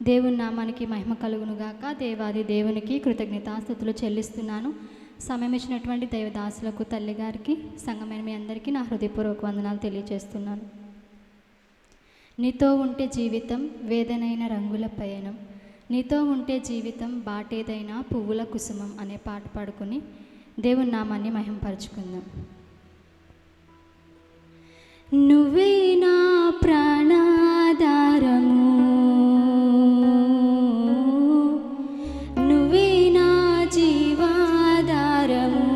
దేవుని నామానికి మహిమ కలుగునుగాక. దేవాది దేవునికి కృతజ్ఞతాస్తుతులు చెల్లిస్తున్నాను. సమయం ఇచ్చినటువంటి దైవదాసులకు, తల్లి గారికి, సంఘమైన మీ అందరికీ నా హృదయపూర్వక వందనాలు తెలియజేస్తున్నాను. నీతో ఉంటే జీవితం వేదనైన రంగుల పయనం, నీతో ఉంటే జీవితం బాటేదైనా పువ్వుల కుసుమం అనే పాట పాడుకుని దేవుని నామాన్ని మహింపరచుకుందాం. నువ్వే నా ప్రాణాధారము, నువ్వే నా జీవాధారము,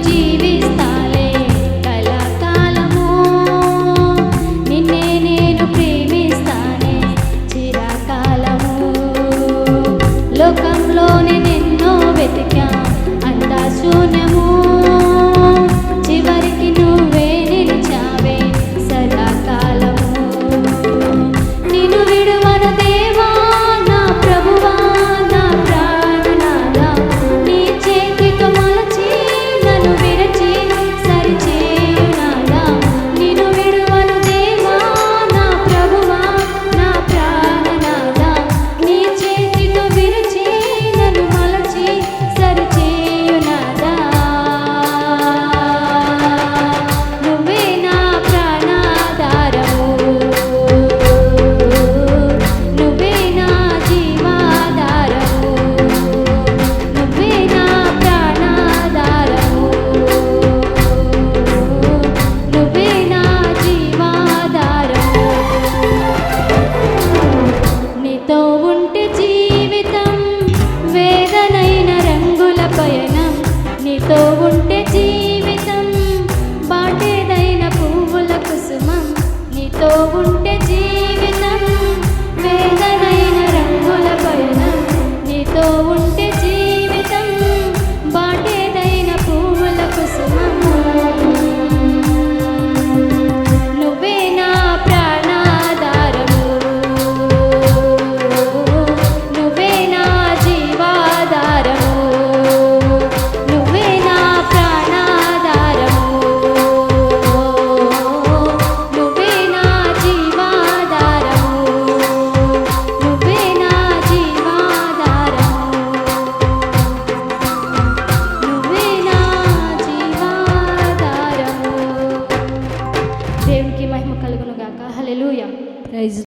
జీవిస్తాలే కలకాలము, నిన్నే నేను ప్రేమిస్తానే చిరకాలము. లోకంలో నేనెన్నో వెతికా అంతా శూన్యము, చివరికి నువ్వే నిలిచావే సదాకాలము. నిన్ను విడువను దేవా నా ప్రభువా నా ప్రాణనాథా, నీ చేతితో మలచి నన్ను విరచి సరిచేయునాదా. నిన్ను విడువను దేవా నా ప్రభువా నా ప్రాణనాథా, నీ చేతితో విరచి నన్ను మలచి సరిచేయునాదా. నువ్వే నా ప్రాణాధారము, నువ్వే నా జీవాధారము, నువ్వే నా ప్రాణాధారము, నువ్వే నా జీవాధారము. నీతో ఉంటే జీవితం వేదనైన రంగుల పయనం, నీతో ఉంటే జీవితం బాటేదైన పువ్వుల కుసుమం, నీతో ఉంటే